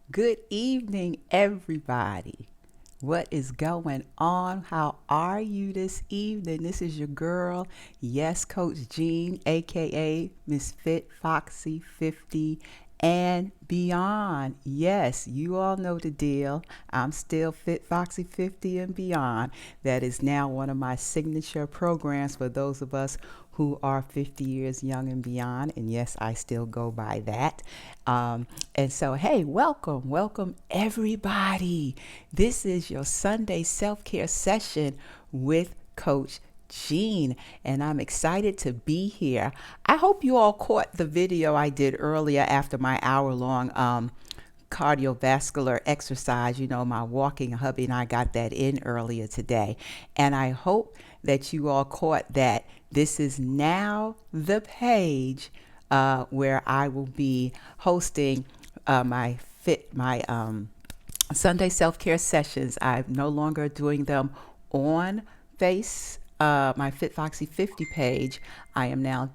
Good evening, everybody. What is going on? How are you this evening? This is your girl, yes, Coach Jean, aka Miss Fit Foxy 50 and beyond. Yes, you all know the deal. I'm still Fit Foxy 50 and beyond. That is now one of my signature programs for those of us who are 50 years young and beyond. And yes, I still go by that. And so, hey, welcome everybody. This is your Sunday self-care session with Coach Jean, and I'm excited to be here. I hope you all caught the video I did earlier after my hour-long cardiovascular exercise. My walking hubby and I got that in earlier today. And I hope that you all caught that. This is now the page where I will be hosting my Sunday self-care sessions. I'm no longer doing them on my Fit Foxy 50 page. I am now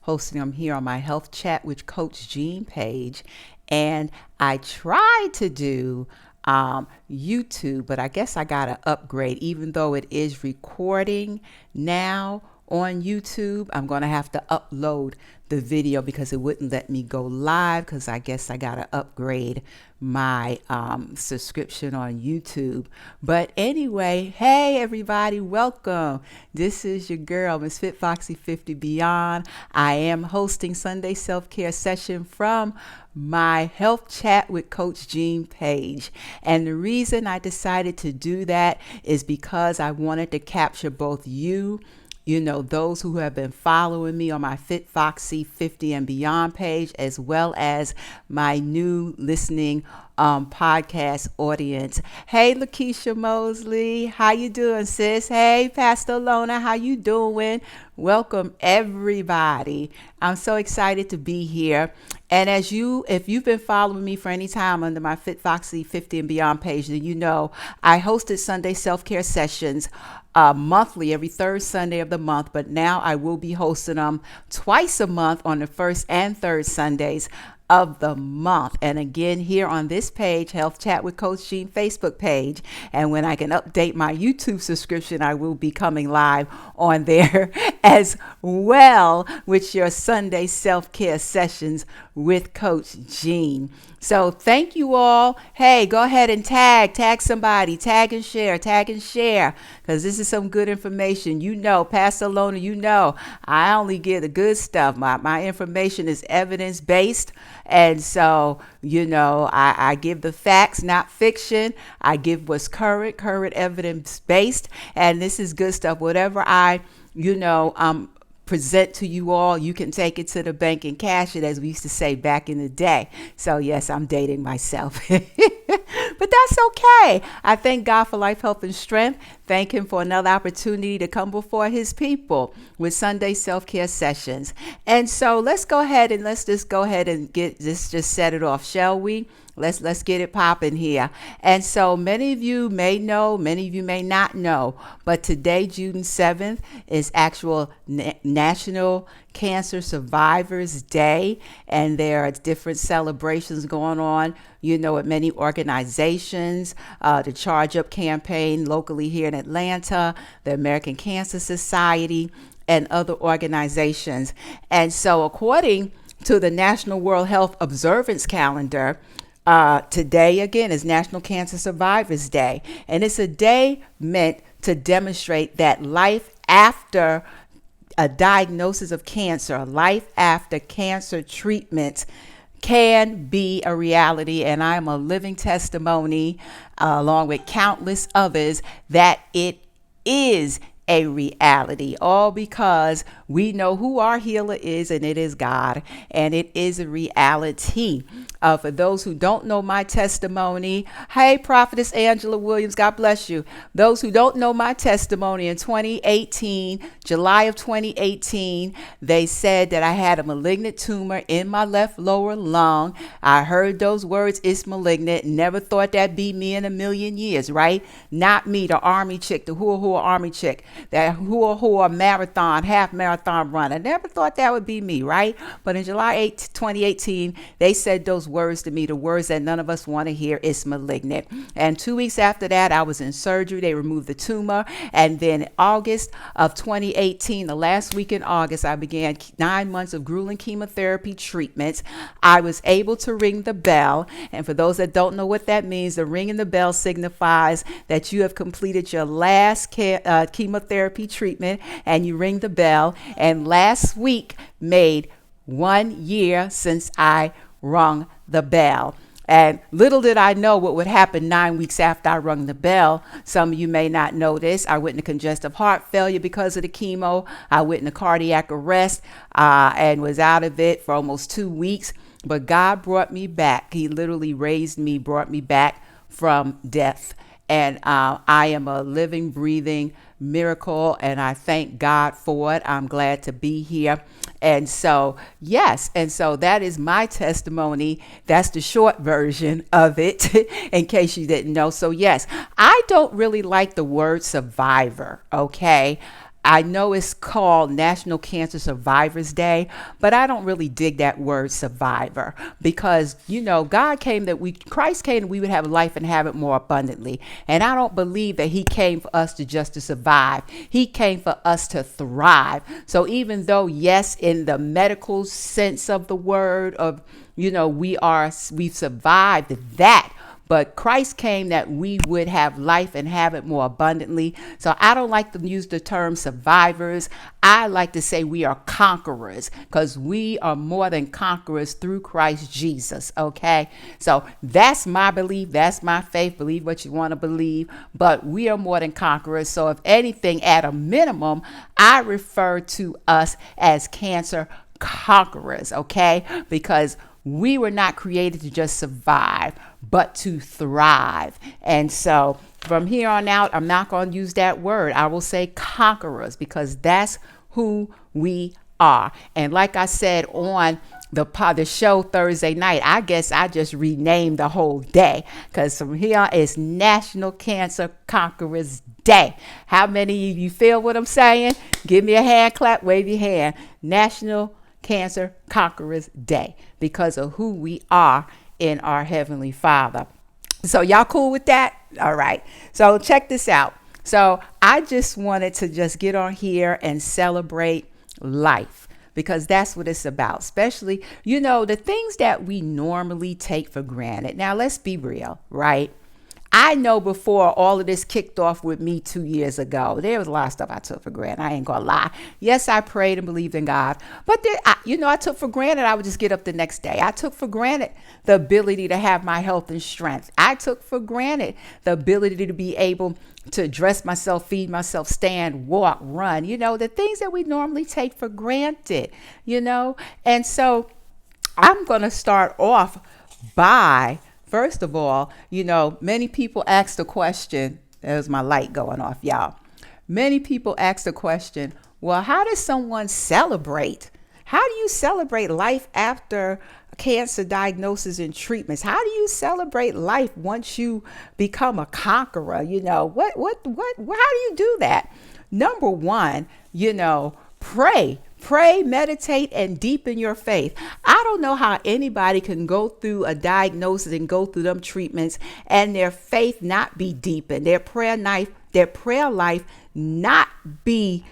hosting them here on my Health Chat with Coach Jean page. And I tried to do YouTube, but I guess I got to upgrade. Even though it is recording now on YouTube, I'm going to have to upload the video because it wouldn't let me go live, because I guess I got to upgrade my subscription on YouTube. But anyway, hey everybody, welcome. This is your girl, Miss Fit Foxy 50 Beyond. I am hosting Sunday self-care session from my Health Chat with Coach Jean page. And the reason I decided to do that is because I wanted to capture both those who have been following me on my Fit Foxy 50 and Beyond page, as well as my new listening podcast audience. Hey, Lakeisha Mosley, how you doing, sis? Hey, Pastor Lona, how you doing? Welcome, everybody. I'm so excited to be here. And if you've been following me for any time under my Fit Foxy 50 and Beyond page, then you know I hosted Sunday self-care sessions monthly, every third Sunday of the month, but now I will be hosting them twice a month on the first and third Sundays of the month. And again, here on this page, Health Chat with Coach Jean Facebook page. And when I can update my YouTube subscription, I will be coming live on there as well with your Sunday self-care sessions with Coach Jean. So thank you all. Hey, go ahead and tag somebody, tag and share, because this is some good information. Pastor Lona, I only give the good stuff. My information is evidence-based. And so, I give the facts, not fiction. I give what's current evidence-based. And this is good stuff. Whatever I, present to you all, you can take it to the bank and cash it, as we used to say back in the day. So yes, I'm dating myself. But that's okay. I thank God for life, health, and strength. Thank him for another opportunity to come before his people with Sunday self-care sessions. And so let's go ahead and get this, just set it off, shall we? Let's get it popping here. And so many of you may know, many of you may not know, but today, June 7th, is actual National Cancer Survivors Day, and there are different celebrations going on, at many organizations. The Charge Up campaign locally here in Atlanta, the American Cancer Society, and other organizations. And so according to the National World Health Observance Calendar, today again is National Cancer Survivors Day, and it's a day meant to demonstrate that life after a diagnosis of cancer, life after cancer treatment, can be a reality. And I'm a living testimony, along with countless others, that it is a reality, all because we know who our healer is, and it is God, and it is a reality. For those who don't know my testimony, hey, Prophetess Angela Williams, God bless you. Those who don't know my testimony, in 2018, July of 2018, they said that I had a malignant tumor in my left lower lung. I heard those words, it's malignant. Never thought that'd be me in a million years, right? Not me, the army chick, the hoo-hoo army chick, that hoo-hoo marathon, half marathon runner. Never thought that would be me, right? But in July 8, 2018, they said those words to me, the words that none of us want to hear. It's malignant. And 2 weeks after that, I was in surgery. They removed the tumor. And then August of 2018, the last week in August, I began 9 months of grueling chemotherapy treatments. I was able to ring the bell. And for those that don't know what that means, the ringing the bell signifies that you have completed your last chemotherapy treatment, and you ring the bell. And last week made 1 year since I rung the bell. And little did I know what would happen 9 weeks after I rung the bell. Some of you may not know this. I went into congestive heart failure because of the chemo. I went into cardiac arrest and was out of it for almost 2 weeks. But God brought me back. He literally raised me, brought me back from death. And I am a living, breathing miracle, and I thank God for it. I'm glad to be here. And so, yes, and so that is my testimony. That's the short version of it, in case you didn't know. So, yes, I don't really like the word survivor, okay? I know it's called National Cancer Survivors Day, but I don't really dig that word survivor because, Christ came that we would have life and have it more abundantly. And I don't believe that he came for us just to survive. He came for us to thrive. So even though, yes, in the medical sense of the word we've survived that, but Christ came that we would have life and have it more abundantly. So I don't like to use the term survivors. I like to say we are conquerors because we are more than conquerors through Christ Jesus. Okay. So that's my belief. That's my faith. Believe what you want to believe, but we are more than conquerors. So if anything, at a minimum, I refer to us as cancer conquerors. Okay. Because we were not created to just survive, but to thrive. And so from here on out, I'm not going to use that word. I will say conquerors because that's who we are. And like I said on the show Thursday night, I guess I just renamed the whole day because from here on it's National Cancer Conquerors Day. How many of you feel what I'm saying? Give me a hand clap, wave your hand. National Cancer Conquerors Day because of who we are in our Heavenly Father. So y'all cool with that? All right. So check this out. So I just wanted to just get on here and celebrate life because that's what it's about. Especially, the things that we normally take for granted. Now, let's be real, right? I know before all of this kicked off with me 2 years ago, there was a lot of stuff I took for granted. I ain't gonna lie. Yes, I prayed and believed in God, but I took for granted I would just get up the next day. I took for granted the ability to have my health and strength. I took for granted the ability to be able to dress myself, feed myself, stand, walk, run, the things that we normally take for granted, And so I'm going to start off by, first of all, many people ask the question, there's my light going off, y'all. Many people ask the question, well, how does someone celebrate? How do you celebrate life after cancer diagnosis and treatments? How do you celebrate life once you become a conqueror? How do you do that? Number one, pray, meditate, and deepen your faith. I don't know how anybody can go through a diagnosis and go through them treatments and their faith not be deepened, their prayer life not be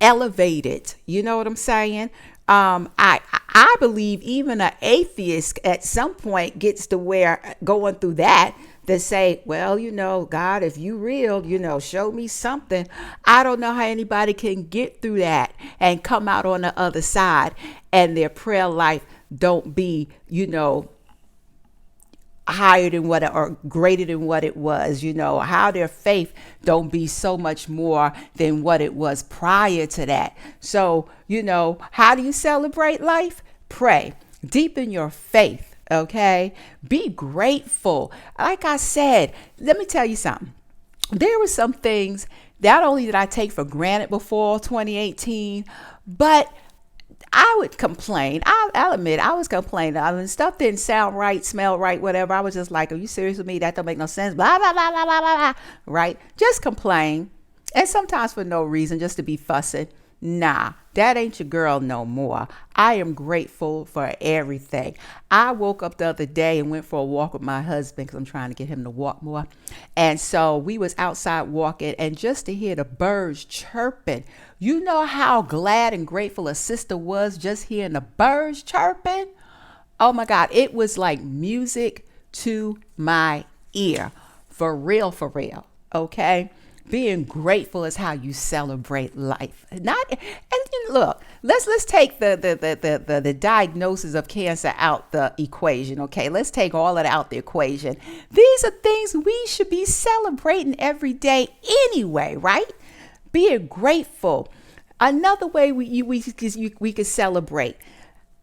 elevated. You know what I'm saying? I believe even an atheist at some point gets to where going through that to say, well, God, if you real, show me something. I don't know how anybody can get through that and come out on the other side and their prayer life don't be, higher than what or greater than what it was, how their faith don't be so much more than what it was prior to that. So, how do you celebrate life? Pray, deepen your faith. Okay. Be grateful. Like I said, let me tell you something. There were some things not only did I take for granted before 2018, but I would complain. I'll admit I was complaining. Stuff didn't sound right, smell right, whatever. I was just like, are you serious with me? That don't make no sense. Blah, blah, blah, blah, blah, blah, blah. Right? Just complain. And sometimes for no reason, just to be fussing. Nah, that ain't your girl no more. I am grateful for everything. I woke up the other day and went for a walk with my husband because I'm trying to get him to walk more. And so we was outside walking, and just to hear the birds chirping, you know how glad and grateful a sister was just hearing the birds chirping? Oh my God, it was like music to my ear. For real, for real. Okay? Being grateful is how you celebrate life. Not and look, let's take the diagnosis of cancer out the equation. Okay, let's take all of that out the equation. These are things we should be celebrating every day anyway, right? Being grateful. Another way we could celebrate.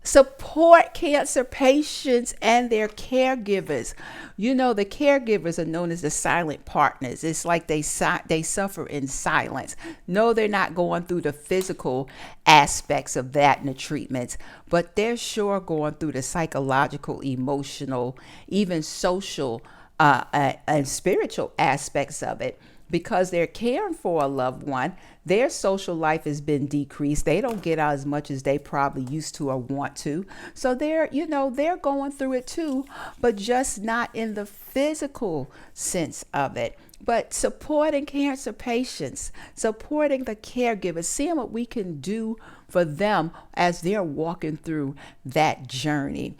Support cancer patients and their caregivers. You know, the caregivers are known as the silent partners. It's like they suffer in silence. No, they're not going through the physical aspects of that in the treatments, but they're sure going through the psychological, emotional, even social and spiritual aspects of it. Because they're caring for a loved one, their social life has been decreased. They don't get out as much as they probably used to or want to. So they're going through it too, but just not in the physical sense of it. But supporting cancer patients, supporting the caregivers, seeing what we can do for them as they're walking through that journey.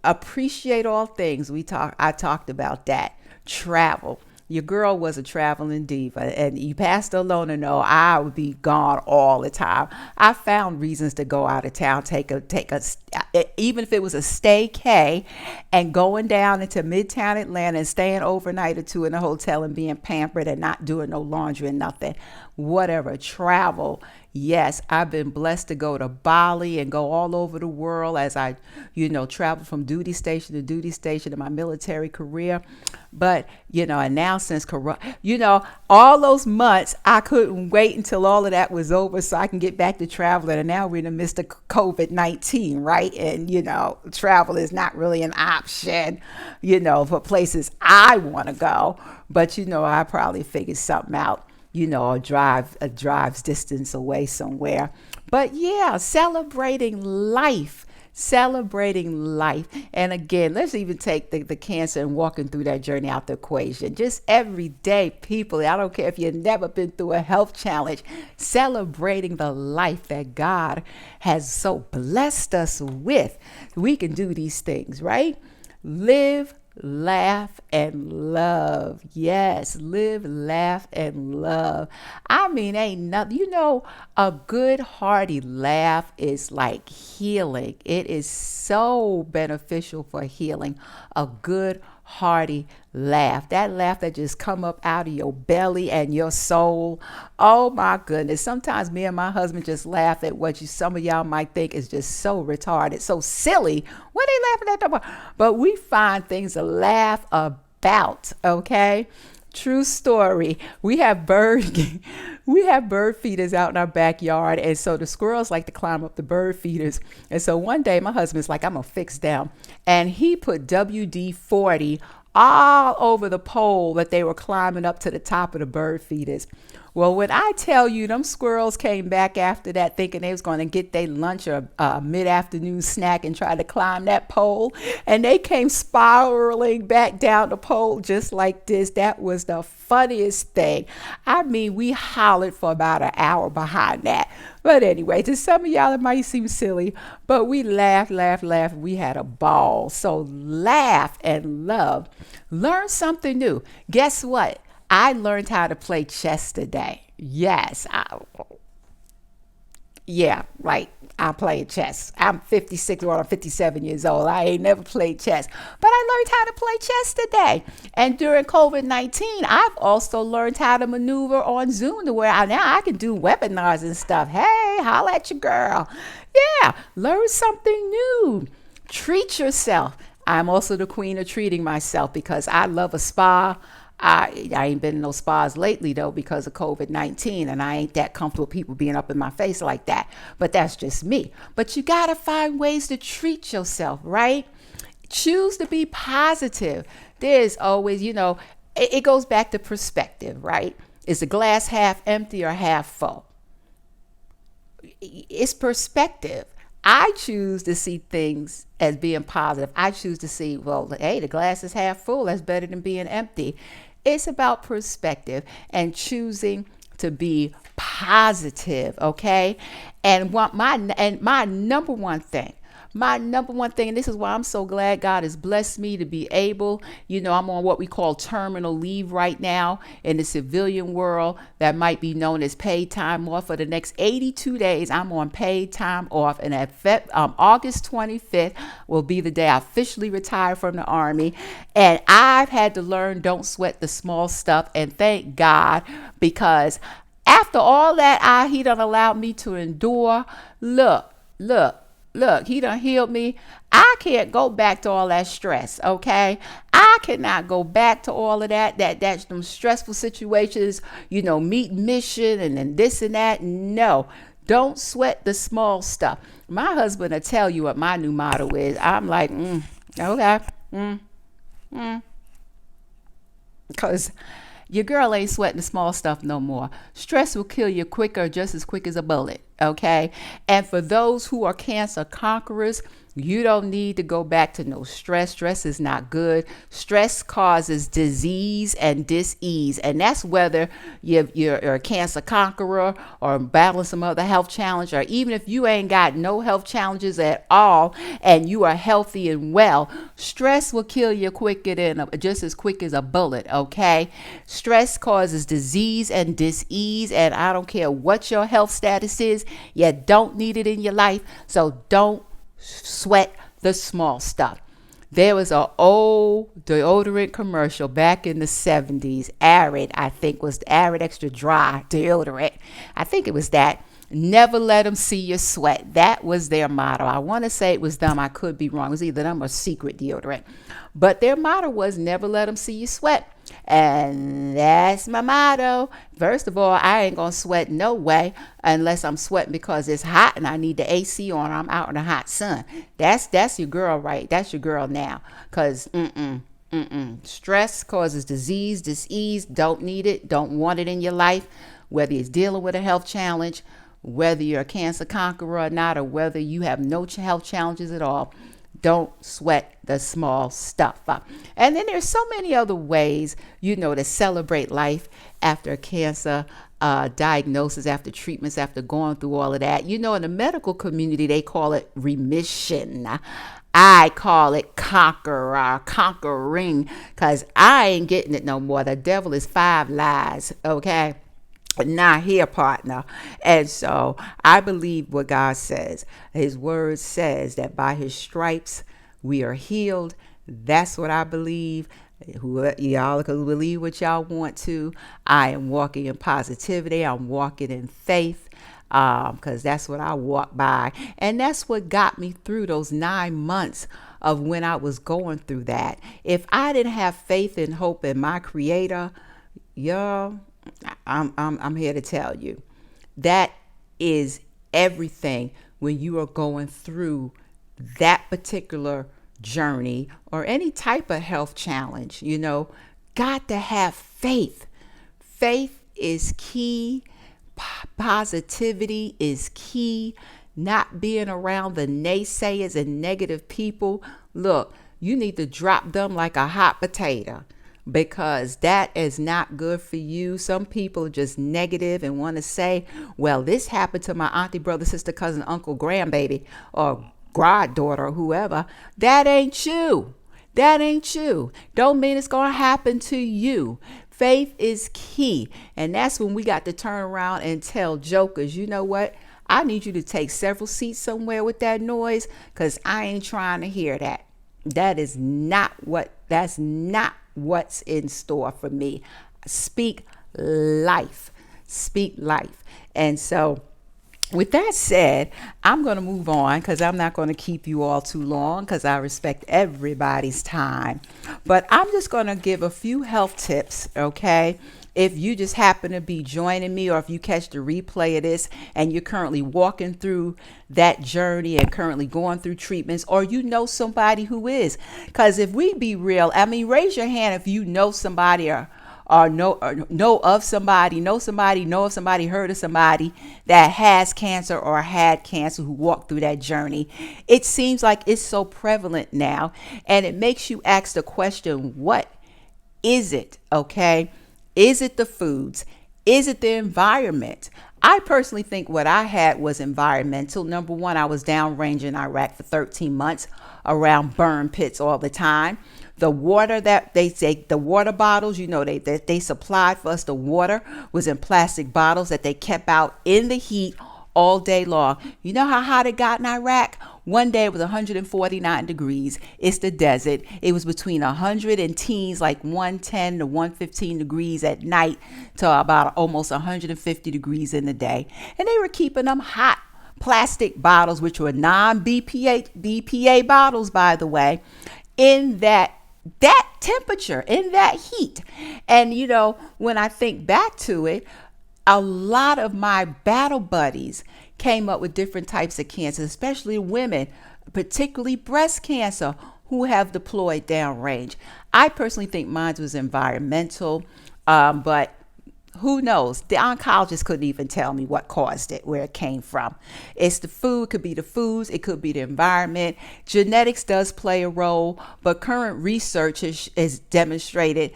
Appreciate all things. I talked about that. Travel. Your girl was a traveling diva, and you passed alone to know I would be gone all the time. I found reasons to go out of town, take a, even if it was a staycay, and going down into Midtown Atlanta and staying overnight or two in a hotel and being pampered and not doing no laundry and nothing. Whatever, travel. Yes, I've been blessed to go to Bali and go all over the world as I, travel from duty station to duty station in my military career. But, and now since all those months, I couldn't wait until all of that was over so I can get back to traveling. And now we're in the midst of COVID-19, right? And, travel is not really an option, for places I want to go. But, I probably figured something out. A drive's distance away somewhere. But yeah, celebrating life. And again, let's even take the cancer and walking through that journey out the equation. Just everyday people. I don't care if you've never been through a health challenge, celebrating the life that God has so blessed us with. We can do these things, right? Live, laugh, and love. Yes, live, laugh, and love. I mean, ain't nothing, a good hearty laugh is like healing. It is so beneficial for healing. A good hearty laugh. That laugh that just come up out of your belly and your soul. Oh my goodness. Sometimes me and my husband just laugh at what some of y'all might think is just so retarded, so silly. What are they laughing at? But we find things to laugh about, okay? True story. We have bird feeders out in our backyard, and so the squirrels like to climb up the bird feeders. And so one day my husband's like, I'm gonna fix them, and he put WD-40 all over the pole that they were climbing up to the top of the bird feeders. Well, when I tell you, them squirrels came back after that thinking they was going to get their lunch or mid-afternoon snack and try to climb that pole. And they came spiraling back down the pole just like this. That was the funniest thing. I mean, we hollered for about an hour behind that. But anyway, to some of y'all, it might seem silly, but we laughed. We had a ball. So laugh and love. Learn something new. Guess what? I learned how to play chess today. Yes. I'm playing chess. I'm 56 or I'm 57 years old. I ain't never played chess, but I learned how to play chess today. And during COVID-19, I've also learned how to maneuver on Zoom to where now I can do webinars and stuff. Hey, holla at your girl. Yeah, learn something new. Treat yourself. I'm also the queen of treating myself because I love a spa. I ain't been in no spas lately, though, because of COVID-19, and I ain't that comfortable with people being up in my face like that. But that's just me. But you got to find ways to treat yourself, right? Choose to be positive. There's always, it goes back to perspective, right? Is the glass half empty or half full? it's perspective. I choose to see things as being positive. I choose to see, well, hey, the glass is half full. That's better than being empty. It's about perspective and choosing to be positive, okay? And my number one thing, and this is why I'm so glad God has blessed me to be able, I'm on what we call terminal leave right now in the civilian world that might be known as paid time off. For the next 82 days, I'm on paid time off. And at August 25th will be the day I officially retire from the Army. And I've had to learn, don't sweat the small stuff. And thank God, because after all that he done allowed me to endure, look, he done healed me. I can't go back to all that stress, okay? I cannot go back to all of that's them stressful situations, meet mission and then this and that. No, don't sweat the small stuff. My husband will tell you what my new motto is. I'm like, okay, because your girl ain't sweating the small stuff no more. Stress will kill you quicker, just as quick as a bullet, okay? And for those who are cancer conquerors, you don't need to go back to no stress. Stress is not good. Stress causes disease and dis-ease. And that's whether you're a cancer conqueror or battling some other health challenge, or even if you ain't got no health challenges at all and you are healthy and well, stress will kill you just as quick as a bullet, okay? Stress causes disease and dis-ease, and I don't care what your health status is, you don't need it in your life. So don't sweat the small stuff. There was an old deodorant commercial back in the 70s. Arid, I think, was the Arid Extra Dry deodorant. I think it was that. Never let them see you sweat. That was their motto. I want to say it was them. I could be wrong. It was either them or Secret deodorant. But their motto was never let them see you sweat. And that's my motto. First of all, I ain't going to sweat no way unless I'm sweating because it's hot and I need the AC on or I'm out in the hot sun. That's your girl, right? That's your girl now. Because stress causes disease, dis-ease. Don't need it. Don't want it in your life. Whether it's dealing with a health challenge, whether you're a cancer conqueror or not, or whether you have no health challenges at all. Don't sweat the small stuff up. And then there's so many other ways, to celebrate life after cancer diagnosis, after treatments, after going through all of that. In the medical community, they call it remission. I call it conquering, because I ain't getting it no more. The devil is 5 lies, okay? Not here, partner. And so I believe what God says. His word says that by his stripes we are healed. That's what I believe. Y'all can believe what y'all want to. I am walking in positivity. I'm walking in faith, because that's what I walk by. And that's what got me through those 9 months of when I was going through that. If I didn't have faith and hope in my creator, y'all, I'm here to tell you that is everything when you are going through that particular journey or any type of health challenge. Got to have faith. Faith is key. Positivity is key. Not being around the naysayers and negative people. Look, you need to drop them like a hot potato, because that is not good for you. Some people are just negative and want to say, well, this happened to my auntie, brother, sister, cousin, uncle, grandbaby, or goddaughter, or whoever. That ain't you. That ain't you. Don't mean it's going to happen to you. Faith is key. And that's when we got to turn around and tell jokers, you know what? I need you to take several seats somewhere with that noise, because I ain't trying to hear that. That's not what's in store for me. Speak life. Speak life. And so with that said, I'm going to move on, because I'm not going to keep you all too long, because I respect everybody's time. But I'm just going to give a few health tips, okay? If you just happen to be joining me, or if you catch the replay of this and you're currently walking through that journey and currently going through treatments, or somebody who is. Because if we be real, raise your hand if you know somebody or or know of somebody, know of somebody, heard of somebody that has cancer or had cancer who walked through that journey. It seems like it's so prevalent now, and it makes you ask the question, what is it? Okay. Is it the foods? Is it the environment? I personally think what I had was environmental. Number one, I was downrange in Iraq for 13 months around burn pits all the time. The water that they say, the water bottles, they supplied for us, the water was in plastic bottles that they kept out in the heat all day long. You know how hot it got in Iraq? One day it was 149 degrees. It's the desert. It was between 100 and teens, like 110 to 115 degrees at night, to about almost 150 degrees in the day. And they were keeping them hot. Plastic bottles, which were non-BPA bottles, by the way, in that temperature, in that heat. And, when I think back to it, a lot of my battle buddies came up with different types of cancer, especially women, particularly breast cancer, who have deployed downrange. I personally think mine was environmental, but who knows? The oncologist couldn't even tell me what caused it, where it came from. It's the food, could be the foods, it could be the environment. Genetics does play a role, but current research is demonstrated.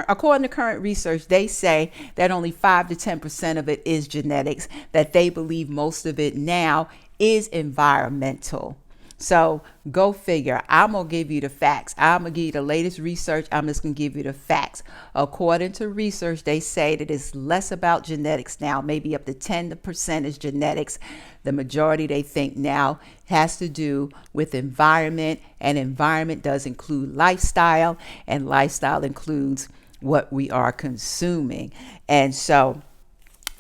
According to current research, they say that only 5 to 10% of it is genetics, that they believe most of it now is environmental. So go figure. I'm going to give you the facts. I'm going to give you the latest research. I'm just going to give you the facts. According to research, they say that it's less about genetics now, maybe up to 10% is genetics. The majority, they think now, has to do with environment, and environment does include lifestyle, and lifestyle includes what we are consuming. And so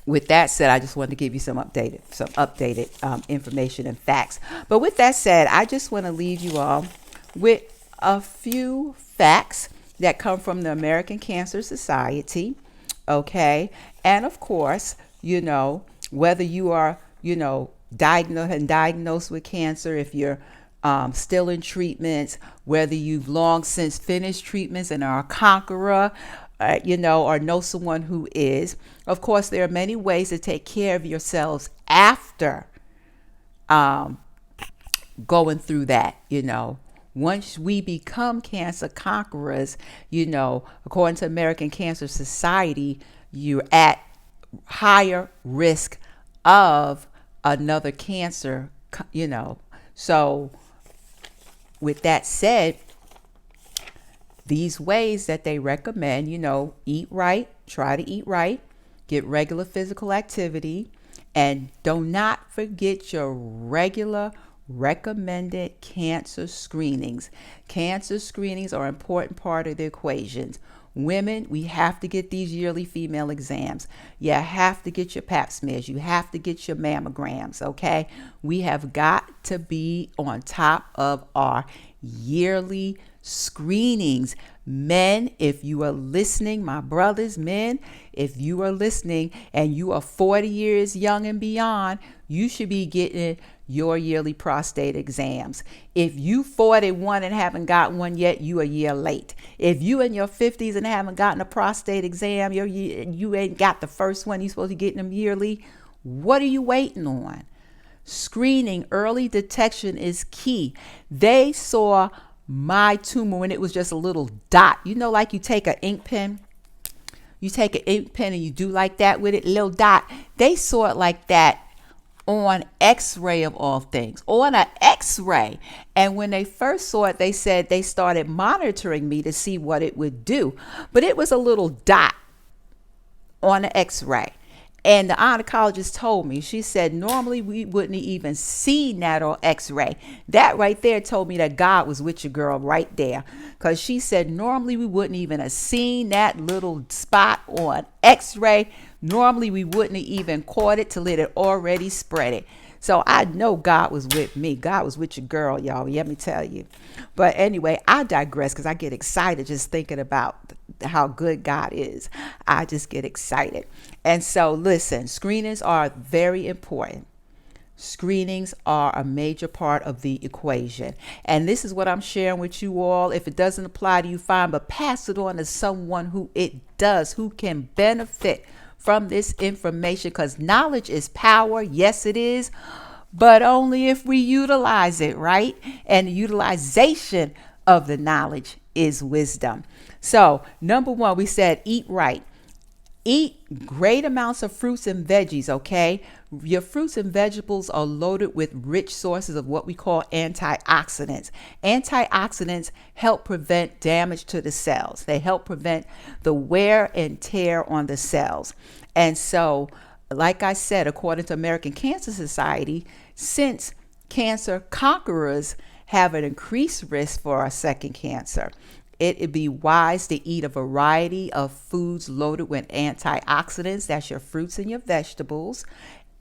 with that said, I just wanted to give you some updated information and facts. But with that said, I just want to leave you all with a few facts that come from the American Cancer Society. Okay. And of course, whether you are, diagnosed with cancer, if you're still in treatments, whether you've long since finished treatments and are a conqueror, or know someone who is. Of course, there are many ways to take care of yourselves after going through that. Once we become cancer conquerors, according to American Cancer Society, you're at higher risk of another cancer, So with that said, these ways that they recommend, eat right, try to eat right, get regular physical activity, and do not forget your regular recommended cancer screenings. Cancer screenings are an important part of the equations. Women, we have to get these yearly female exams. You have to get your pap smears. You have to get your mammograms, okay? We have got to be on top of our yearly screenings. Men, if you are listening, my brothers, men, if you are listening and you are 40 years young and beyond, you should be getting your yearly prostate exams. If you 41 and haven't got one yet, you a year late. If you in your 50s and haven't gotten a prostate exam, you ain't got the first one, you're supposed to be getting them yearly. What are you waiting on? Screening, early detection is key. They saw my tumor when it was just a little dot. Like you take an ink pen. You take an ink pen and you do like that with it, little dot. They saw it like that on X-ray of all things, on an X-ray. And when they first saw it, they said they started monitoring me to see what it would do. But it was a little dot on an X-ray. And the oncologist told me, she said, normally we wouldn't even see that on X-ray. That right there told me that God was with your girl right there. Because she said, normally we wouldn't even have seen that little spot on X-ray. Normally we wouldn't have even caught it till it had already spread it. So I know God was with me. God was with your girl, y'all. Let me tell you. But anyway, I digress because I get excited just thinking about how good God is. I just get excited. And so listen, screenings are very important. Screenings are a major part of the equation. And this is what I'm sharing with you all. If it doesn't apply to you, fine, but pass it on to someone who it does, who can benefit from this information, because knowledge is power. Yes, it is, but only if we utilize it, right? And the utilization of the knowledge is wisdom. So, number one, we said eat right. Eat great amounts of fruits and veggies, okay? Your fruits and vegetables are loaded with rich sources of what we call antioxidants. Antioxidants help prevent damage to the cells. They help prevent the wear and tear on the cells. And so, like I said, according to American Cancer Society, since Cancer Conquerors have an increased risk for a second cancer, it'd be wise to eat a variety of foods loaded with antioxidants. That's your fruits and your vegetables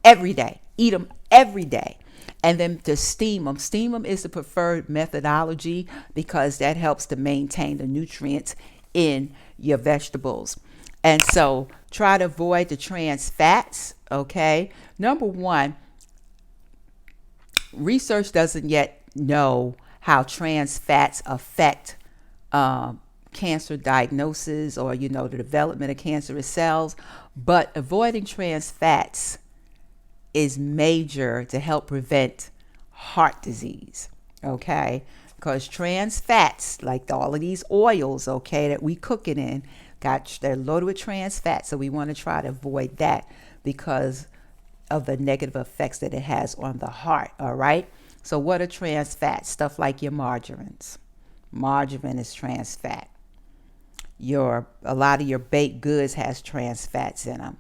every day. Eat them every day. And then to steam them. Steam them is the preferred methodology because that helps to maintain the nutrients in your vegetables. And so try to avoid the trans fats, okay? Number one, research doesn't yet know how trans fats affect cancer diagnosis or, the development of cancerous cells, but avoiding trans fats is major to help prevent heart disease, okay? Because trans fats, like all of these oils, okay, that we cook it in, they're loaded with trans fats, so we want to try to avoid that because of the negative effects that it has on the heart, all right? So what are trans fats? Stuff like your margarines. Margarine is trans fat. A lot of your baked goods has trans fats in them.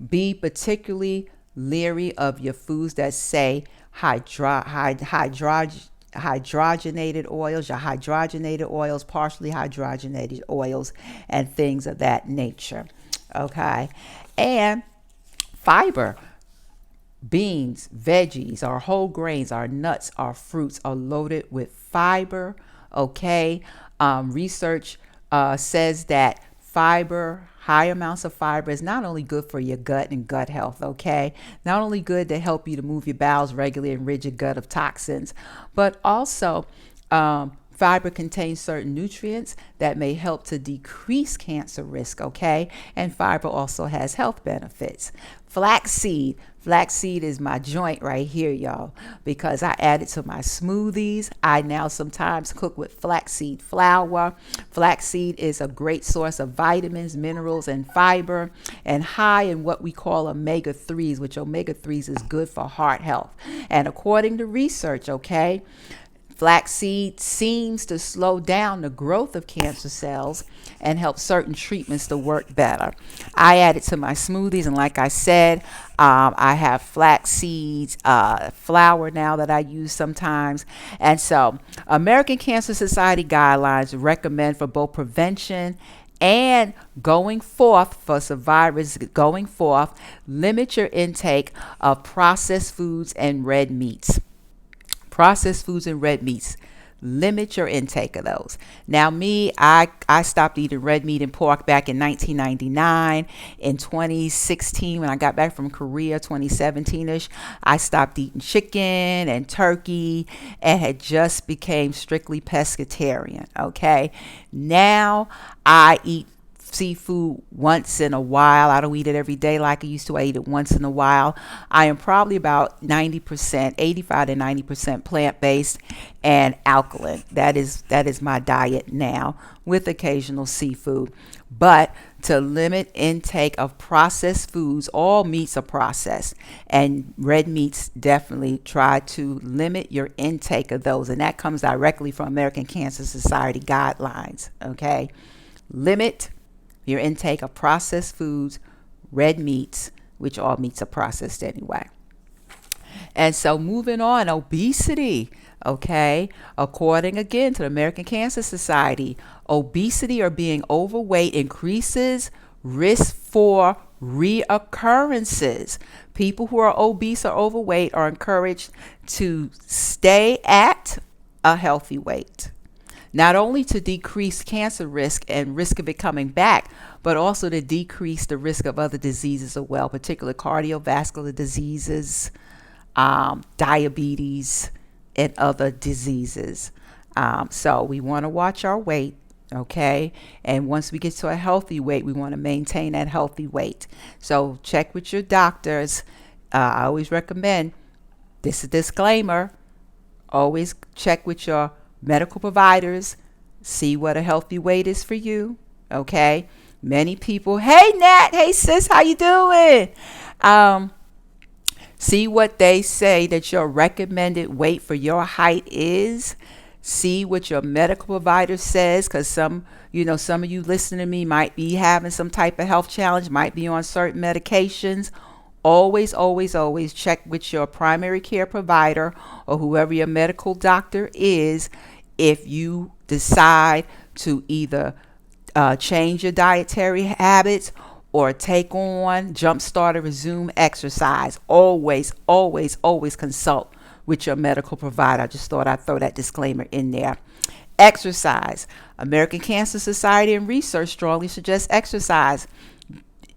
Be particularly leery of your foods that say hydrogenated oils, partially hydrogenated oils, and things of that nature. Okay, and fiber. Beans, veggies, our whole grains, our nuts, our fruits are loaded with fiber. Okay, research says that high amounts of fiber is not only good for your gut and gut health, okay? Not only good to help you to move your bowels regularly and rid your gut of toxins, but also fiber contains certain nutrients that may help to decrease cancer risk, okay? And fiber also has health benefits. Flaxseed. Flaxseed is my joint right here, y'all, because I add it to my smoothies. I now sometimes cook with flaxseed flour. Flaxseed is a great source of vitamins, minerals, and fiber, and high in what we call omega-3s, which omega-3s is good for heart health. And according to research, okay, flaxseed seems to slow down the growth of cancer cells and help certain treatments to work better. I add it to my smoothies, and like I said, I have flaxseed flour now that I use sometimes. And so American Cancer Society guidelines recommend for both prevention and going forth for survivors going forth, limit your intake of processed foods and red meats. Processed foods and red meats. Limit your intake of those. Now, I stopped eating red meat and pork back in 1999. In 2016, when I got back from Korea, 2017-ish, I stopped eating chicken and turkey and had just became strictly pescatarian, okay? Now, I eat seafood once in a while. I don't eat it every day like I used to. I eat it once in a while. I am probably about 90%, 85 to 90% plant-based and alkaline. That is my diet now, with occasional seafood. But to limit intake of processed foods, all meats are processed, and red meats, definitely try to limit your intake of those. And that comes directly from American Cancer Society guidelines, okay? Limit your intake of processed foods, red meats, which all meats are processed anyway. And so moving on, obesity, okay? According again to the American Cancer Society, obesity or being overweight increases risk for reoccurrences. People who are obese or overweight are encouraged to stay at a healthy weight, not only to decrease cancer risk and risk of it coming back, but also to decrease the risk of other diseases as well, particularly cardiovascular diseases, diabetes, and other diseases. So we want to watch our weight. Okay. And once we get to a healthy weight, we want to maintain that healthy weight. So check with your doctors. I always recommend, this is a disclaimer, always check with your medical providers, see what a healthy weight is for you. Okay. Many people, hey Nat, hey sis, how you doing? See what they say that your recommended weight for your height is. See what your medical provider says, because some of you listening to me might be having some type of health challenge, might be on certain medications. Always, always, always check with your primary care provider or whoever your medical doctor is if you decide to either change your dietary habits or take on, jumpstart, or resume exercise. Always, always, always consult with your medical provider. I just thought I'd throw that disclaimer in there. Exercise. American Cancer Society and research strongly suggests exercise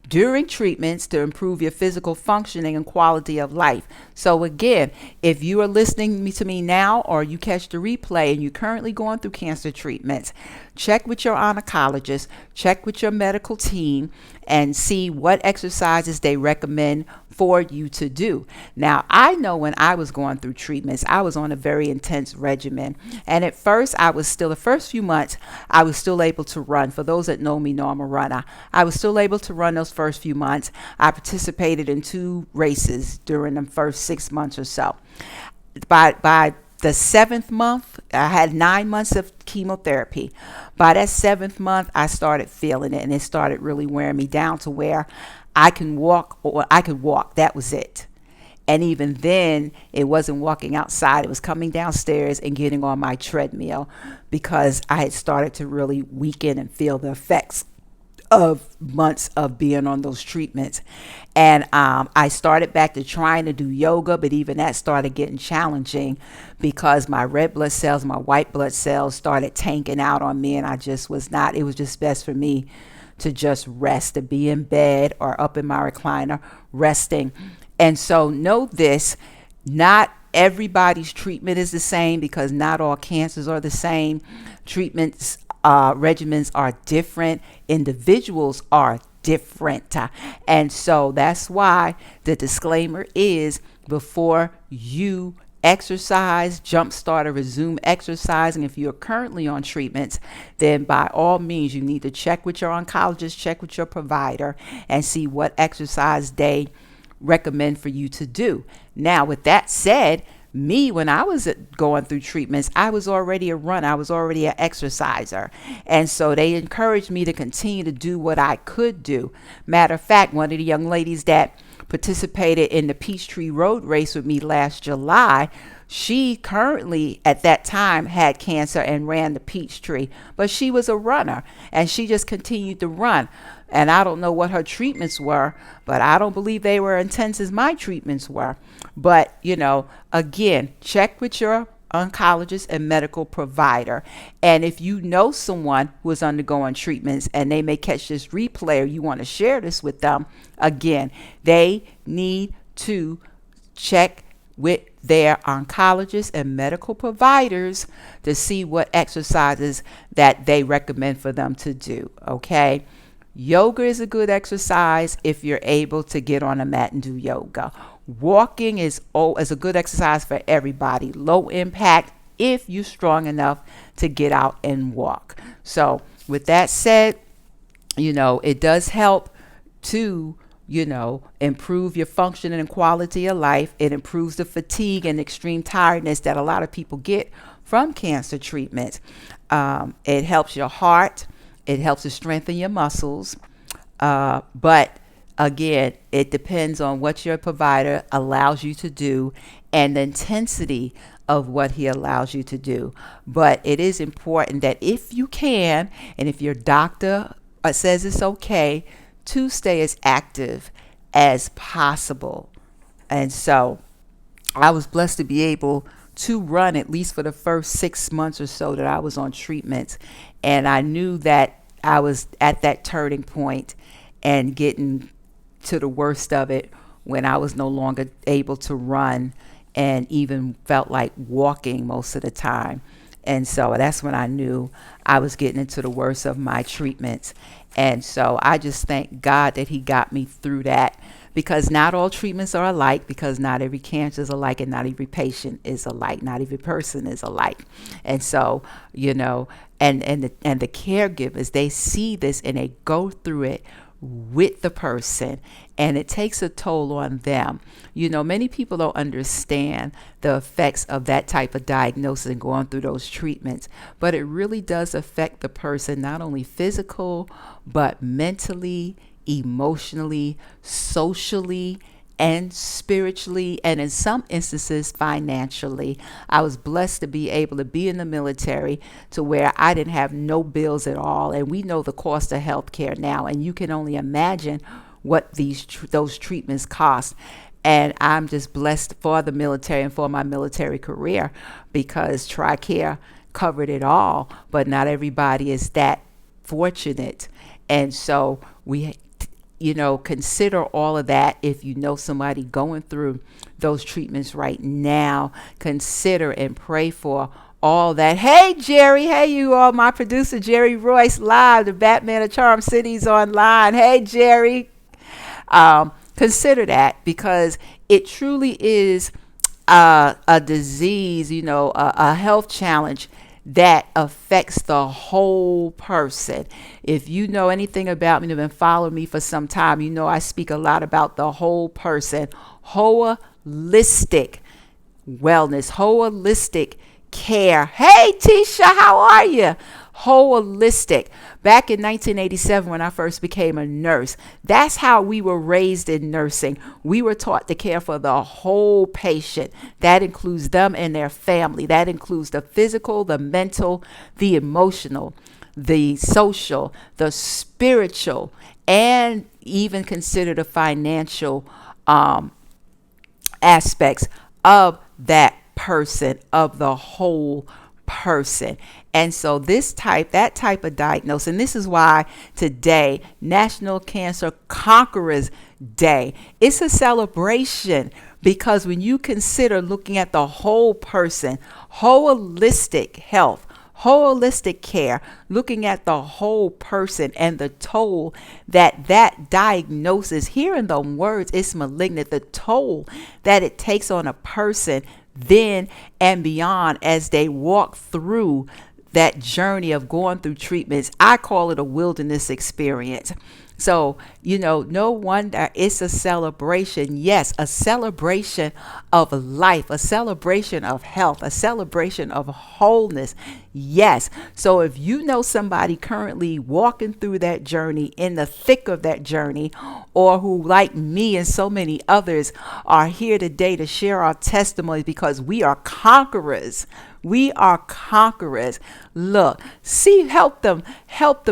during treatments to improve your physical functioning and quality of life. So again, if you are listening to me now or you catch the replay and you're currently going through cancer treatments, check with your oncologist, check with your medical team, and see what exercises they recommend for you to do. Now, I know when I was going through treatments, I was on a very intense regimen. And at first, the first few months, I was still able to run. For those that know me, know I'm a runner. I was still able to run those first few months. I participated in 2 races during the first 6 months or so. By the 7th month, I had 9 months of chemotherapy. By that 7th month, I started feeling it, and it started really wearing me down to where I can walk, or I could walk. That was it. And even then, it wasn't walking outside. It was coming downstairs and getting on my treadmill, because I had started to really weaken and feel the effects of months of being on those treatments. And I started back to trying to do yoga, but even that started getting challenging because my red blood cells, my white blood cells started tanking out on me, and I just was not, it was just best for me to just rest, to be in bed or up in my recliner resting. And so know this, not everybody's treatment is the same, because not all cancers are the same. Treatments regimens are different. Individuals are different. And so that's why the disclaimer is, before you exercise, jumpstart, or resume exercising, if you're currently on treatments, then by all means you need to check with your oncologist, check with your provider, and see what exercise they recommend for you to do. Now, with that said, me, when I was going through treatments, I was already a runner. I was already an exerciser. And so they encouraged me to continue to do what I could do. Matter of fact, one of the young ladies that participated in the Peachtree Road Race with me last July, she currently at that time had cancer and ran the Peachtree, but she was a runner and she just continued to run. And I don't know what her treatments were, but I don't believe they were intense as my treatments were. But, again, check with your oncologist and medical provider. And if you know someone who is undergoing treatments and they may catch this replay, or you want to share this with them, again, they need to check with their oncologists and medical providers to see what exercises that they recommend for them to do. Okay. Yoga is a good exercise if you're able to get on a mat and do yoga. Walking is a good exercise for everybody. Low impact if you're strong enough to get out and walk. So with that said, it does help to, improve your function and quality of life. It improves the fatigue and extreme tiredness that a lot of people get from cancer treatments. It helps your heart. It helps to strengthen your muscles. But again, it depends on what your provider allows you to do and the intensity of what he allows you to do. But it is important that if you can, and if your doctor says it's okay, to stay as active as possible. And so I was blessed to be able to run at least for the first 6 months or so that I was on treatments. And I knew that I was at that turning point and getting to the worst of it when I was no longer able to run and even felt like walking most of the time. And so that's when I knew I was getting into the worst of my treatments. And so I just thank God that He got me through that, because not all treatments are alike, because not every cancer is alike, and not every patient is alike, not every person is alike. And so, and the caregivers, they see this and they go through it with the person, and it takes a toll on them. Many people don't understand the effects of that type of diagnosis and going through those treatments, but it really does affect the person, not only physical, but mentally, emotionally, socially, and spiritually, and in some instances financially. I was blessed to be able to be in the military to where I didn't have no bills at all, and we know the cost of health care now, and you can only imagine what those treatments cost. And I'm just blessed for the military and for my military career, because TRICARE covered it all, but not everybody is that fortunate. And so we consider all of that. If you know somebody going through those treatments right now, consider and pray for all that. Hey, Jerry. Hey, you all. My producer, Jerry Royce, live. The Batman of Charm City's online. Hey, Jerry. Consider that, because it truly is a disease, a health challenge that affects the whole person. If you know anything about me, you've been following me for some time, I speak a lot about the whole person, holistic wellness, holistic care. Hey, Tisha, how are you? Holistic. Back in 1987, when I first became a nurse, that's how we were raised in nursing. We were taught to care for the whole patient. That includes them and their family. That includes the physical, the mental, the emotional, the social, the spiritual, and even consider the financial aspects of that person, of the whole person. And so that type of diagnosis, and this is why today, National Cancer Conquerors Day, it's a celebration, because when you consider looking at the whole person, holistic health, holistic care, looking at the whole person and the toll that diagnosis, hearing the words, it's malignant, the toll that it takes on a person then and beyond as they walk through that journey of going through treatments. I call it a wilderness experience. So, no wonder it's a celebration. Yes, a celebration of life, a celebration of health, a celebration of wholeness. Yes. So if you know somebody currently walking through that journey, in the thick of that journey, or who, like me and so many others, are here today to share our testimonies, because we are conquerors. We are conquerors. Look, help them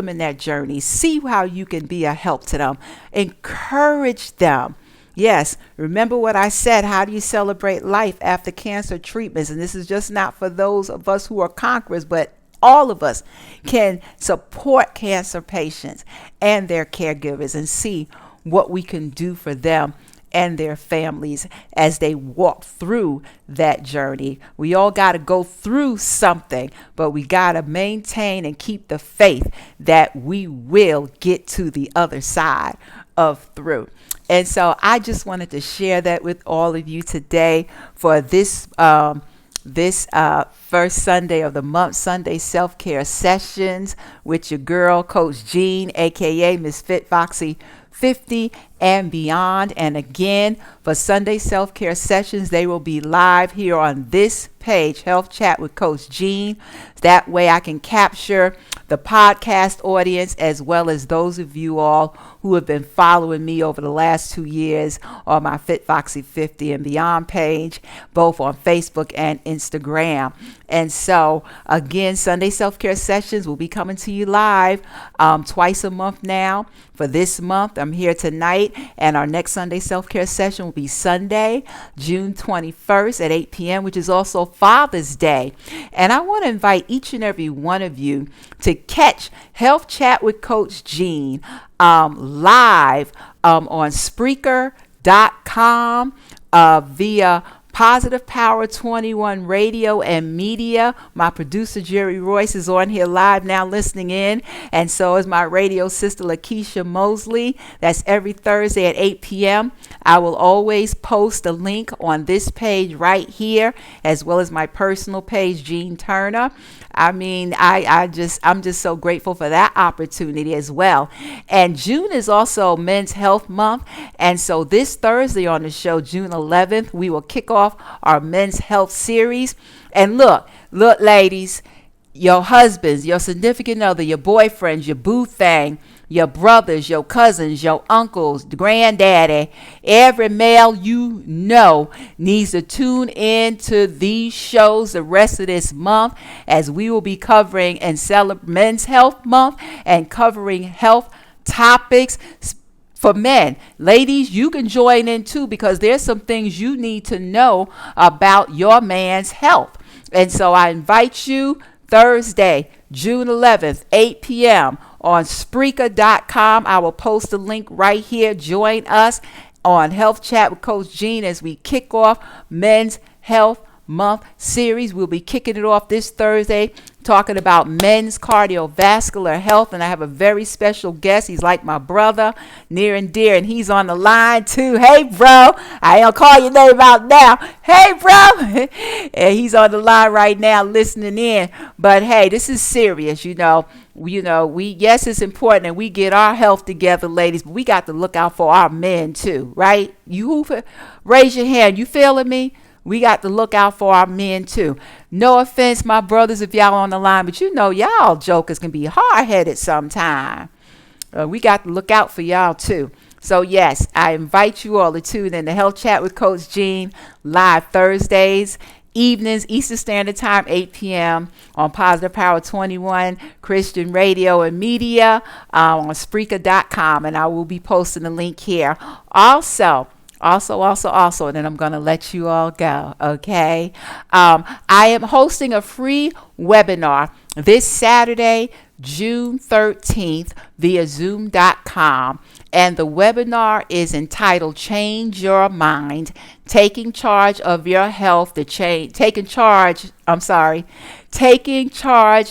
in that journey. See how you can be a help to them. Encourage them. Yes, remember what I said. How do you celebrate life after cancer treatments? And this is just not for those of us who are conquerors, but all of us can support cancer patients and their caregivers and see what we can do for them and their families as they walk through that journey. We all got to go through something, but we got to maintain and keep the faith that we will get to the other side of through. And so I just wanted to share that with all of you today for this first Sunday of the month, Sunday self-care sessions with your girl, Coach Jean, aka Miss Fit Foxy 50 and beyond. And again, for Sunday self-care sessions, they will be live here on this page, Health Chat with Coach Jean. That way I can capture the podcast audience, as well as those of you all who have been following me over the last 2 years on my Fit Foxy 50 and Beyond page, both on Facebook and Instagram. And so again, Sunday self-care sessions will be coming to you live twice a month now. For this month, I'm here tonight, and our next Sunday self-care session will be Sunday, June 21st at 8 p.m., which is also Father's Day. And I want to invite each and every one of you to catch Health Chat with Coach Jean live on Spreaker, via Positive Power 21 Radio and Media. My producer Jerry Royce is on here live now listening in, and so is my radio sister Lakeisha Mosley. That's every Thursday at 8 p.m. I will always post a link on this page right here, as well as my personal page, Jean Turner. I mean, I'm just so grateful for that opportunity as well. And June is also Men's Health Month. And so this Thursday on the show, June 11th, we will kick off our Men's Health series. And look, ladies, your husbands, your significant other, your boyfriends, your boo thing, your brothers, your cousins, your uncles, granddaddy, every male you know needs to tune in to these shows the rest of this month, as we will be covering and celebrating Men's Health Month and covering health topics for men. Ladies, you can join in too, because there's some things you need to know about your man's health. And so I invite you Thursday, June 11th, 8 p.m. on Spreaker.com. I will post a link right here. Join us on Health Chat with Coach Jean as we kick off Men's Health Month series. We'll be kicking it off this Thursday, talking about men's cardiovascular health, and I have a very special guest. He's like my brother, near and dear, and he's on the line too. Hey, bro, I ain't gonna call your name out now. Hey, bro, and he's on the line right now listening in. But hey, this is serious, we yes, it's important that we get our health together, ladies, but we got to look out for our men too, right? You raise your hand, you feeling me? We got to look out for our men too. No offense, my brothers, if y'all on the line, but y'all jokers can be hard-headed sometime. We got to look out for y'all too. So yes, I invite you all to tune in to Health Chat with Coach Jean live Thursdays evenings, Eastern Standard Time, 8 p.m. on Positive Power 21 Christian Radio and Media on Spreaker.com, and I will be posting the link here. Also, and then I'm going to let you all go, okay? I am hosting a free webinar this Saturday, June 13th, via Zoom.com. And the webinar is entitled Change Your Mind, Taking Charge of Your Health taking charge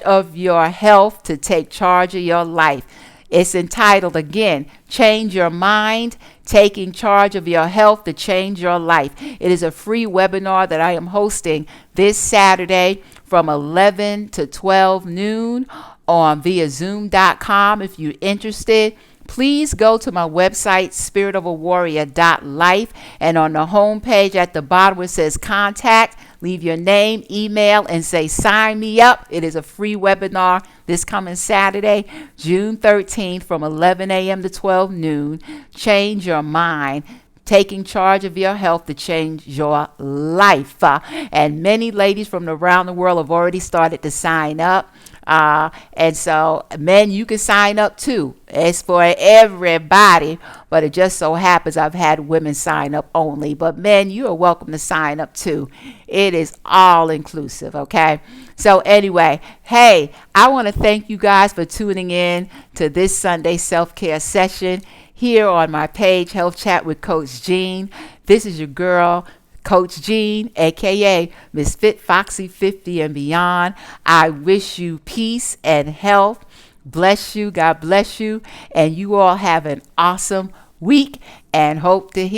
of your health to take charge of your life. It's entitled, again, Change Your Mind, Taking Charge of Your Health to Change Your Life. It is a free webinar that I am hosting this Saturday from 11 to 12 noon on via Zoom.com. If you're interested, please go to my website, spiritofawarrior.life, and on the home page at the bottom where it says contact, leave your name, email, and say sign me up. It is a free webinar this coming Saturday, June 13th from 11 a.m. to 12 noon. Change your mind, taking charge of your health to change your life. And many ladies from around the world have already started to sign up. And so, men, you can sign up too. It's for everybody, but it just so happens I've had women sign up only. But men, you are welcome to sign up too. It is all inclusive, okay? So anyway, hey, I want to thank you guys for tuning in to this Sunday self-care session here on my page, Health Chat with Coach Jean. This is your girl, Coach Jean, aka Miss Fit Foxy 50 and beyond. I wish you peace and health. Bless you. God bless you. And you all have an awesome week, and hope to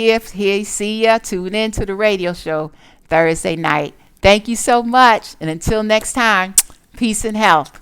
see ya. Tune in to the radio show Thursday night. Thank you so much. And until next time, peace and health.